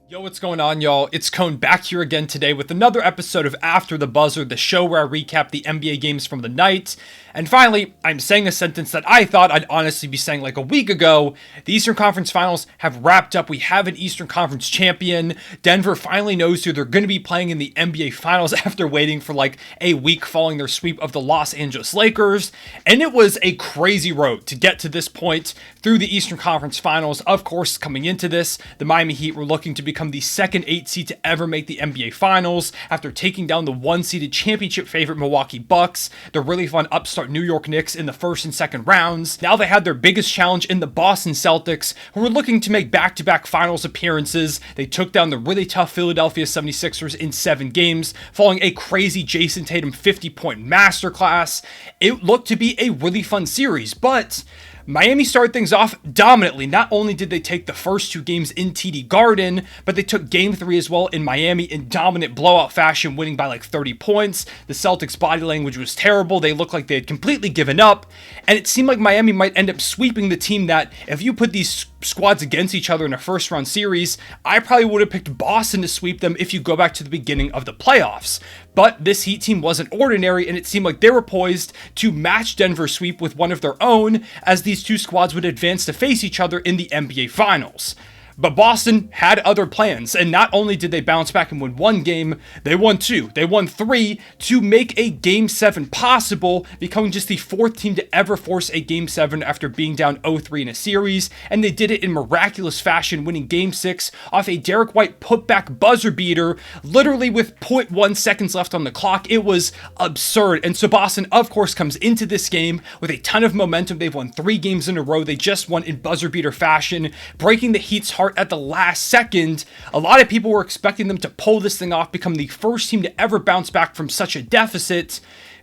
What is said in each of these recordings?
Yo, what's going on, y'all? It's Cone back here again today with another episode of After the Buzzer, the show where I recap the NBA games from the night. And finally, I'm saying a sentence that I thought I'd honestly be saying like a week ago. The Eastern Conference Finals have wrapped up. We have an Eastern Conference champion. Denver finally knows who they're going to be playing in the NBA Finals after waiting for like a week following their sweep of the Los Angeles Lakers. And it was a crazy road to get to this point through the Eastern Conference Finals. Of course, coming into this, the Miami Heat were looking to become the second 8 seed to ever make the NBA Finals after taking down the 1-seeded championship favorite Milwaukee Bucks, the really fun upstart New York Knicks in the first and second rounds. Now they had their biggest challenge in the Boston Celtics, who were looking to make back-to-back finals appearances. They took down the really tough Philadelphia 76ers in 7 games, following a crazy Jason Tatum 50-point masterclass. It looked to be a really fun series, but Miami started things off dominantly. Not only did they take the first 2 games in TD Garden, but they took game 3 as well in Miami in dominant blowout fashion, winning by like 30 points. The Celtics' body language was terrible. They looked like they had completely given up, and it seemed like Miami might end up sweeping the team that, if you put these squads against each other in a first round series, I probably would have picked Boston to sweep them if you go back to the beginning of the playoffs. But this Heat team wasn't ordinary, and it seemed like they were poised to match Denver's sweep with one of their own, as these 2 squads would advance to face each other in the NBA Finals. But Boston had other plans, and not only did they bounce back and win 1 game, they won 2. They won 3 to make a Game 7 possible, becoming just the 4th team to ever force a Game 7 after being down 0-3 in a series, and they did it in miraculous fashion, winning Game 6 off a Derek White putback buzzer beater, literally with 0.1 seconds left on the clock. It was absurd, and so Boston, of course, comes into this game with a ton of momentum. They've won 3 games in a row. They just won in buzzer beater fashion, breaking the Heat's heart at the last second. A lot of people were expecting them to pull this thing off, become the first team to ever bounce back from such a deficit.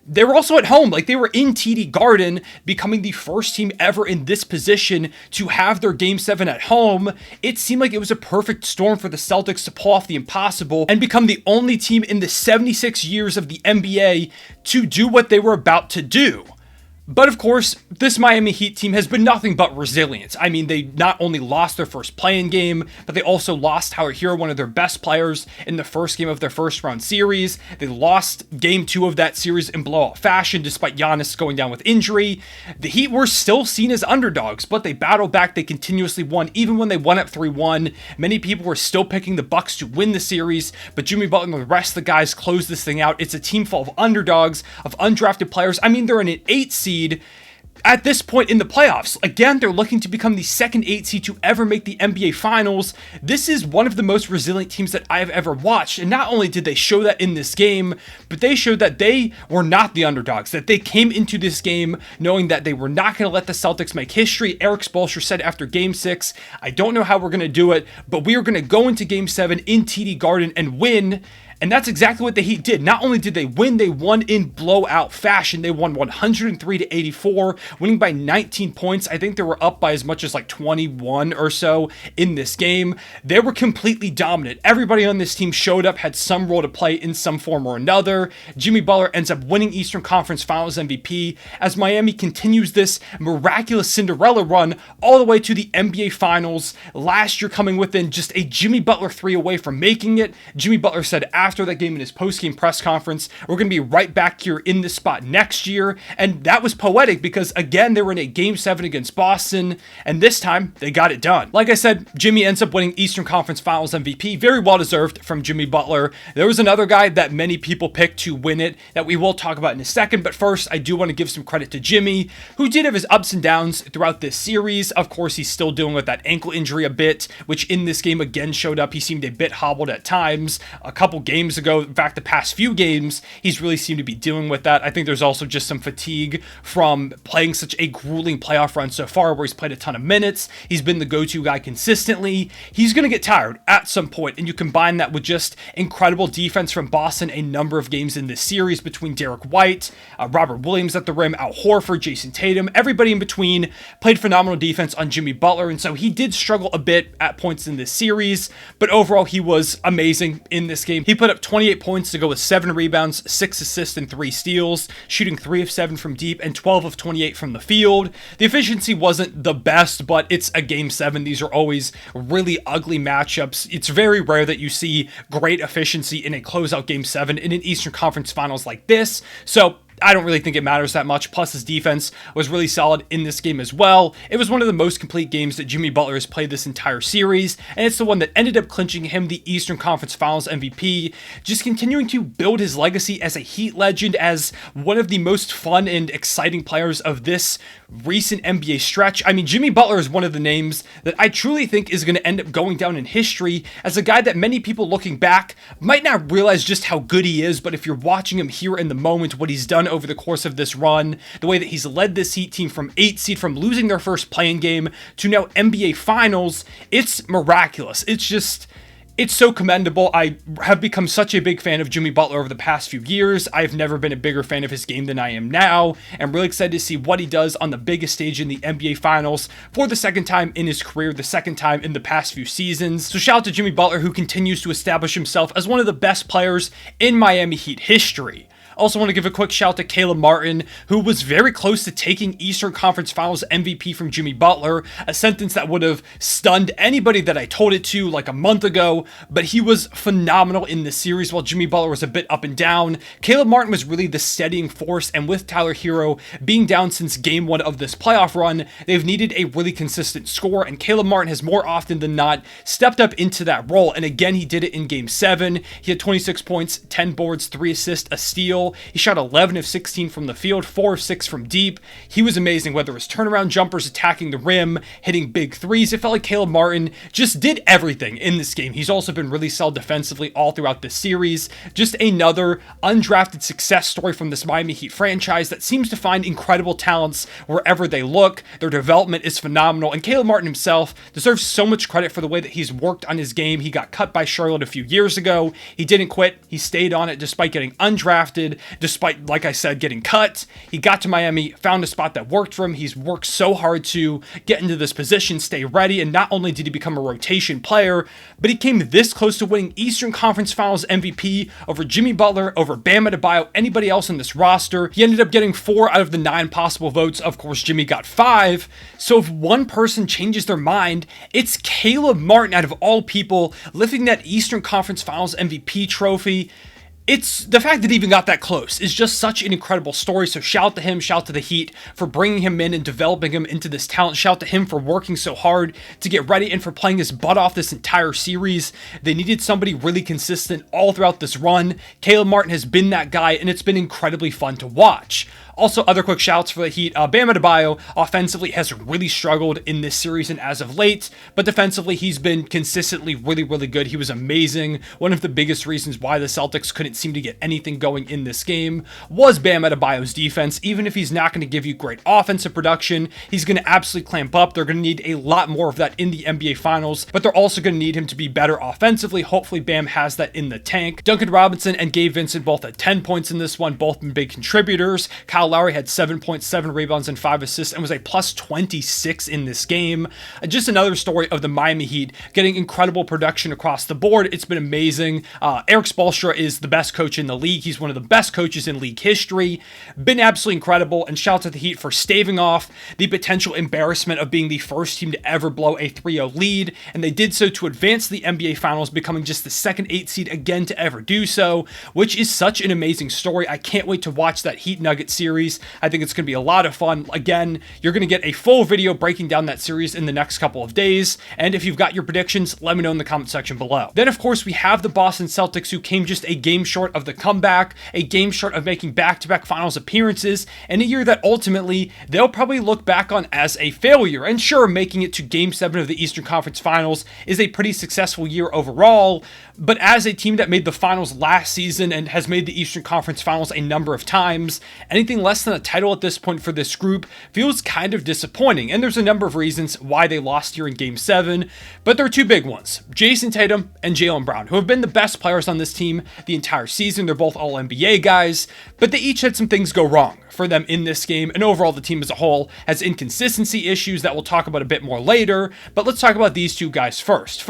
They were also at home, like they were in TD Garden, becoming the first team ever in this position to have their Game 7 at home. It seemed like it was a perfect storm for the Celtics to pull off the impossible and become the only team in the 76 years of the NBA to do what they were about to do. But of course, this Miami Heat team has been nothing but resilient. I mean, they not only lost their first play-in game, but they also lost Tyler Hero, one of their best players, in the first game of their first round series. They lost game 2 of that series in blowout fashion, despite Giannis going down with injury. The Heat were still seen as underdogs, but they battled back. They continuously won, even when they won at 3-1. Many people were still picking the Bucks to win the series, but Jimmy Butler and the rest of the guys closed this thing out. It's a team full of underdogs, of undrafted players. I mean, they're in an 8 seed at this point in the playoffs. Again, they're looking to become the second 8 seed to ever make the NBA Finals. This is one of the most resilient teams that I have ever watched. And not only did they show that in this game, but they showed that they were not the underdogs, that they came into this game knowing that they were not going to let the Celtics make history. Eric Spoelstra said after Game 6, I don't know how we're going to do it, but we are going to go into Game 7 in TD Garden and win. And that's exactly what the Heat did. Not only did they win, they won in blowout fashion. They won 103-84, winning by 19 points. I think they were up by as much as like 21 or so in this game. They were completely dominant. Everybody on this team showed up, had some role to play in some form or another. Jimmy Butler ends up winning Eastern Conference Finals MVP as Miami continues this miraculous Cinderella run all the way to the NBA Finals. Last year coming within just a Jimmy Butler 3 away from making it. Jimmy Butler said after that game in his post-game press conference, we're going to be right back here in this spot next year. And that was poetic because, again, they were in a Game 7 against Boston, and this time they got it done. Like I said, Jimmy ends up winning Eastern Conference Finals MVP. Very well deserved from Jimmy Butler. There was another guy that many people picked to win it that we will talk about in a second, but first, I do want to give some credit to Jimmy, who did have his ups and downs throughout this series. Of course, he's still dealing with that ankle injury a bit, which in this game again showed up. He seemed a bit hobbled at times. A couple games ago, in fact, the past few games, he's really seemed to be dealing with that. I think there's also just some fatigue from playing such a grueling playoff run so far where he's played a ton of minutes. He's been the go-to guy consistently. He's going to get tired at some point, and you combine that with just incredible defense from Boston a number of games in this series between Derek White, Robert Williams at the rim, Al Horford, Jason Tatum, everybody in between played phenomenal defense on Jimmy Butler, and so he did struggle a bit at points in this series, but overall he was amazing in this game. He played put up 28 points to go with 7 rebounds, 6 assists, and 3 steals, shooting 3 of 7 from deep and 12 of 28 from the field. The efficiency wasn't the best, but it's a Game 7. These are always really ugly matchups. It's very rare that you see great efficiency in a closeout Game 7 in an Eastern Conference Finals like this. So I don't really think it matters that much. Plus, his defense was really solid in this game as well. It was one of the most complete games that Jimmy Butler has played this entire series, and it's the one that ended up clinching him the Eastern Conference Finals MVP, just continuing to build his legacy as a Heat legend, as one of the most fun and exciting players of this recent NBA stretch. I mean, Jimmy Butler is one of the names that I truly think is going to end up going down in history as a guy that many people looking back might not realize just how good he is, but if you're watching him here in the moment, what he's done over the course of this run, the way that he's led this Heat team from 8 seed, from losing their first play-in game to now NBA Finals, it's miraculous. It's so commendable. I have become such a big fan of Jimmy Butler over the past few years. I've never been a bigger fan of his game than I am now. I'm really excited to see what he does on the biggest stage in the NBA Finals for the second time in his career, the second time in the past few seasons. So shout out to Jimmy Butler, who continues to establish himself as one of the best players in Miami Heat history. Also want to give a quick shout to Caleb Martin, who was very close to taking Eastern Conference Finals MVP from Jimmy Butler, a sentence that would have stunned anybody that I told it to like a month ago, but he was phenomenal in this series while Jimmy Butler was a bit up and down. Caleb Martin was really the steadying force, and with Tyler Hero being down since game 1 of this playoff run, they've needed a really consistent score, and Caleb Martin has more often than not stepped up into that role, and again, he did it in game 7. He had 26 points, 10 boards, 3 assists, a steal. He shot 11 of 16 from the field, 4 of 6 from deep. He was amazing, whether it was turnaround jumpers, attacking the rim, hitting big threes. It felt like Caleb Martin just did everything in this game. He's also been really solid defensively all throughout this series. Just another undrafted success story from this Miami Heat franchise that seems to find incredible talents wherever they look. Their development is phenomenal, and Caleb Martin himself deserves so much credit for the way that he's worked on his game. He got cut by Charlotte a few years ago. He didn't quit. He stayed on it despite getting undrafted, despite, like I said, getting cut. He got to Miami, found a spot that worked for him. He's worked so hard to get into this position, stay ready, and not only did he become a rotation player, but he came this close to winning Eastern Conference Finals MVP over Jimmy Butler, over Bam Adebayo, anybody else in this roster. He ended up getting 4 out of the 9 possible votes. Of course, Jimmy got 5. So if one person changes their mind, it's Caleb Martin, out of all people, lifting that Eastern Conference Finals MVP trophy. It's the fact that he even got that close is just such an incredible story. So shout out to him, shout out to the Heat for bringing him in and developing him into this talent. Shout out to him for working so hard to get ready and for playing his butt off this entire series. They needed somebody really consistent all throughout this run. Caleb Martin has been that guy, and it's been incredibly fun to watch. Also, other quick shouts for the Heat. Bam Adebayo offensively has really struggled in this series and as of late, but defensively he's been consistently really, really good. He was amazing. One of the biggest reasons why the Celtics couldn't seem to get anything going in this game was Bam Adebayo's defense. Even if he's not going to give you great offensive production, he's going to absolutely clamp up. They're going to need a lot more of that in the NBA Finals, but they're also going to need him to be better offensively. Hopefully Bam has that in the tank. Duncan Robinson and Gabe Vincent both had 10 points in this one, both been big contributors. Kyle Lowry had 7.7 rebounds and 5 assists and was a plus 26 in this game. Just another story of the Miami Heat getting incredible production across the board. It's been amazing. Eric Spoelstra is the best coach in the league. He's one of the best coaches in league history. Been absolutely incredible, and shout out to the Heat for staving off the potential embarrassment of being the first team to ever blow a 3-0 lead, and they did so to advance the NBA Finals, becoming just the second 8 seed again to ever do so, which is such an amazing story. I can't wait to watch that Heat Nugget series. I think it's going to be a lot of fun. Again, you're going to get a full video breaking down that series in the next couple of days, and if you've got your predictions, let me know in the comment section below. Then, of course, we have the Boston Celtics, who came just a game short of the comeback, a game short of making back-to-back finals appearances, and a year that ultimately they'll probably look back on as a failure. And sure, making it to Game 7 of the Eastern Conference Finals is a pretty successful year overall, but as a team that made the finals last season and has made the Eastern Conference Finals a number of times, anything less than a title at this point for this group feels kind of disappointing. And there's a number of reasons why they lost here in Game 7, but there are two big ones. Jason Tatum and Jaylen Brown, who have been the best players on this team the entire season. They're both all NBA guys, but they each had some things go wrong for them in this game, and overall the team as a whole has inconsistency issues that we'll talk about a bit more later. But let's talk about these two guys first.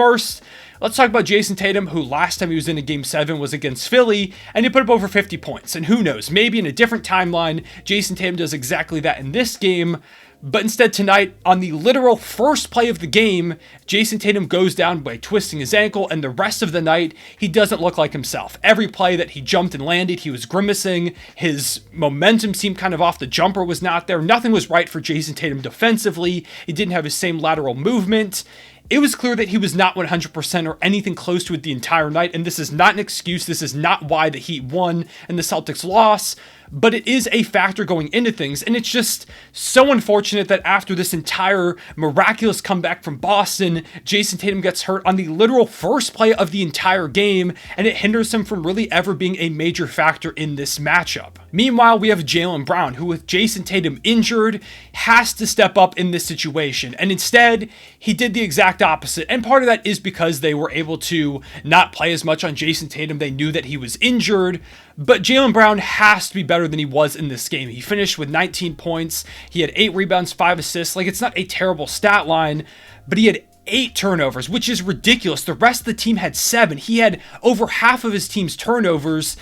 let's talk about Jason Tatum, who last time he was in a Game 7 was against Philly, and he put up over 50 points. And who knows, maybe in a different timeline, Jason Tatum does exactly that in this game. But instead tonight, on the literal first play of the game, Jason Tatum goes down by twisting his ankle, and the rest of the night, he doesn't look like himself. Every play that he jumped and landed, he was grimacing. His momentum seemed kind of off. The jumper was not there. Nothing was right for Jason Tatum defensively. He didn't have his same lateral movement. It was clear that he was not 100% or anything close to it the entire night, and this is not an excuse. This is not why the Heat won and the Celtics lost, but it is a factor going into things, and it's just so unfortunate that after this entire miraculous comeback from Boston, Jason Tatum gets hurt on the literal first play of the entire game, and it hinders him from really ever being a major factor in this matchup. Meanwhile, we have Jaylen Brown, who with Jason Tatum injured, has to step up in this situation, and instead, he did the exact opposite, and part of that is because they were able to not play as much on Jason Tatum. They knew that he was injured, but Jaylen Brown has to be better than he was in this game. He finished with 19 points. He had 8 rebounds, 5 assists. Like, it's not a terrible stat line, but he had 8 turnovers, which is ridiculous. The rest of the team had 7. He had over half of his team's turnovers.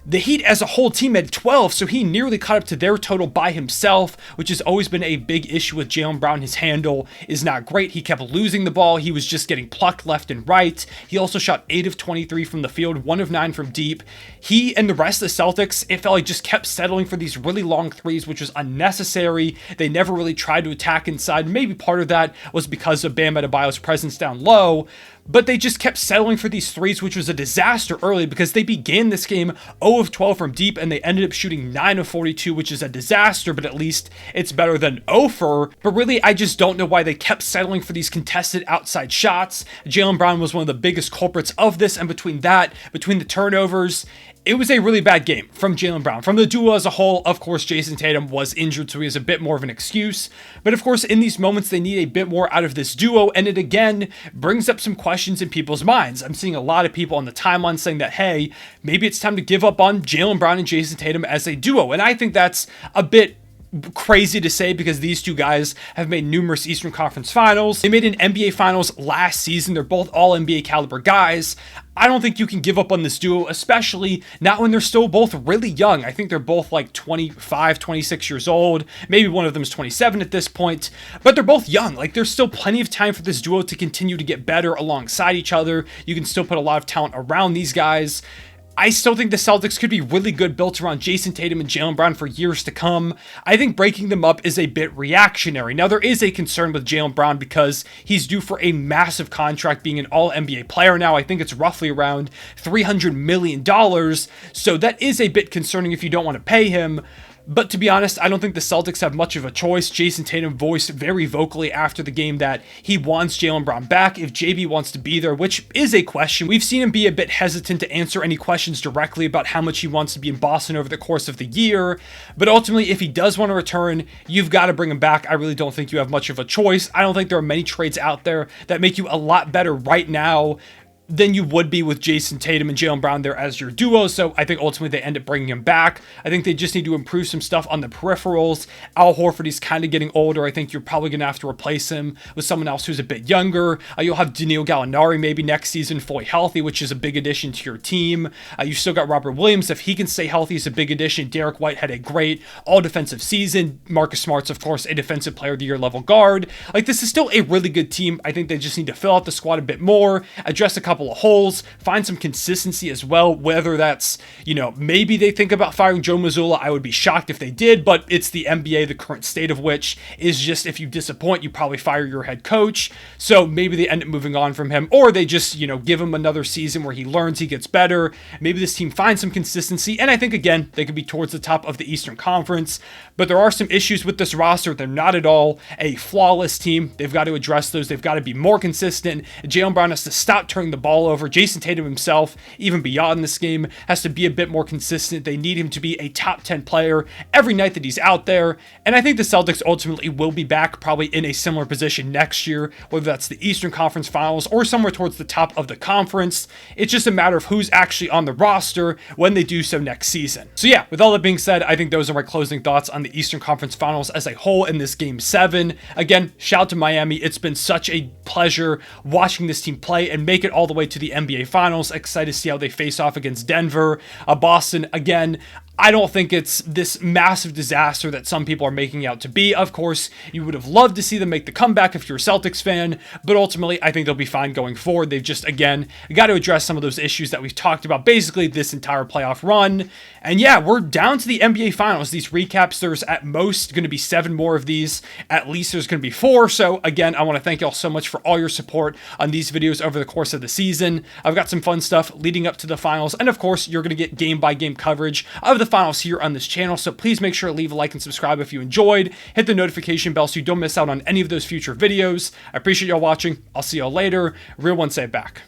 The Heat as a whole team had 12, so he nearly caught up to their total by himself, which has always been a big issue with Jaylen Brown. His handle is not great. He kept losing the ball. He was just getting plucked left and right. He also shot 8 of 23 from the field, 1 of 9 from deep. He and the rest of the Celtics, it felt like just kept settling for these really long threes, which was unnecessary. They never really tried to attack inside. Maybe part of that was because of Bam Adebayo's presence down low, but they just kept settling for these threes, which was a disaster early because they began this game 0 of 12 from deep, and they ended up shooting 9 of 42, which is a disaster, but at least it's better than 0 for. But really, I just don't know why they kept settling for these contested outside shots. Jaylen Brown was one of the biggest culprits of this, and between the turnovers, it was a really bad game from Jaylen Brown. From the duo as a whole, of course, Jason Tatum was injured, so he has a bit more of an excuse. But of course, in these moments, they need a bit more out of this duo, and it again brings up some questions in people's minds. I'm seeing a lot of people on the timeline saying that, hey, maybe it's time to give up on Jaylen Brown and Jason Tatum as a duo. And I think that's a bit crazy to say because these two guys have made numerous Eastern Conference Finals. They made an NBA Finals last season. They're both all NBA caliber guys. I don't think you can give up on this duo, especially not when they're still both really young. I think they're both like 25, 26 years old. Maybe one of them is 27 at this point, but they're both young. Like, there's still plenty of time for this duo to continue to get better alongside each other. You can still put a lot of talent around these guys. I still think the Celtics could be really good built around Jason Tatum and Jaylen Brown for years to come. I think breaking them up is a bit reactionary. Now, there is a concern with Jaylen Brown because he's due for a massive contract being an all-NBA player now. I think it's roughly around $300 million. So that is a bit concerning if you don't want to pay him. But to be honest, I don't think the Celtics have much of a choice. Jason Tatum voiced very vocally after the game that he wants Jaylen Brown back if JB wants to be there, which is a question. We've seen him be a bit hesitant to answer any questions directly about how much he wants to be in Boston over the course of the year. But ultimately, if he does want to return, you've got to bring him back. I really don't think you have much of a choice. I don't think there are many trades out there that make you a lot better right now than you would be with Jason Tatum and Jaylen Brown there as your duo. So I think ultimately they end up bringing him back. I think they just need to improve some stuff on the peripherals. Al Horford is kind of getting older. I think you're probably going to have to replace him with someone else who's a bit younger. You'll have Danilo Gallinari maybe next season fully healthy, which is a big addition to your team. You've still got Robert Williams. If he can stay healthy, is a big addition. Derek White had a great all-defensive season. Marcus Smart's, of course, a defensive player of the year level guard. Like, this is still a really good team. I think they just need to fill out the squad a bit more, address a couple of holes, find some consistency as well, whether that's, maybe they think about firing Joe Mazzulla. I would be shocked if they did, but it's the NBA, the current state of which is just, if you disappoint, you probably fire your head coach. So maybe they end up moving on from him, or they just, give him another season where he learns, he gets better. Maybe this team finds some consistency, and I think, again, they could be towards the top of the Eastern Conference, but there are some issues with this roster. They're not at all a flawless team. They've got to address those. They've got to be more consistent. Jaylen Brown has to stop turning the ball over. Jason Tatum himself, even beyond this game, has to be a bit more consistent. They need him to be a top 10 player every night that he's out there. And I think the Celtics ultimately will be back probably in a similar position next year, whether that's the Eastern Conference Finals or somewhere towards the top of the conference. It's just a matter of who's actually on the roster when they do so next season. So yeah, with all that being said, I think those are my closing thoughts on the Eastern Conference Finals as a whole in this Game 7. Again, shout out to Miami. It's been such a pleasure watching this team play and make it all the way to the NBA Finals. Excited to see how they face off against Denver. Boston, again, I don't think it's this massive disaster that some people are making out to be. Of course, you would have loved to see them make the comeback if you're a Celtics fan, but ultimately, I think they'll be fine going forward. They've just, again, got to address some of those issues that we've talked about basically this entire playoff run. And yeah, we're down to the NBA Finals. These recaps, there's at most going to be 7 more of these. At least there's going to be 4. So again, I want to thank y'all so much for all your support on these videos over the course of the season. I've got some fun stuff leading up to the finals. And of course, you're going to get game-by-game coverage of the finals here on this channel. So please make sure to leave a like and subscribe if you enjoyed. Hit the notification bell so you don't miss out on any of those future videos. I appreciate y'all watching. I'll see y'all later. Real one, say it back.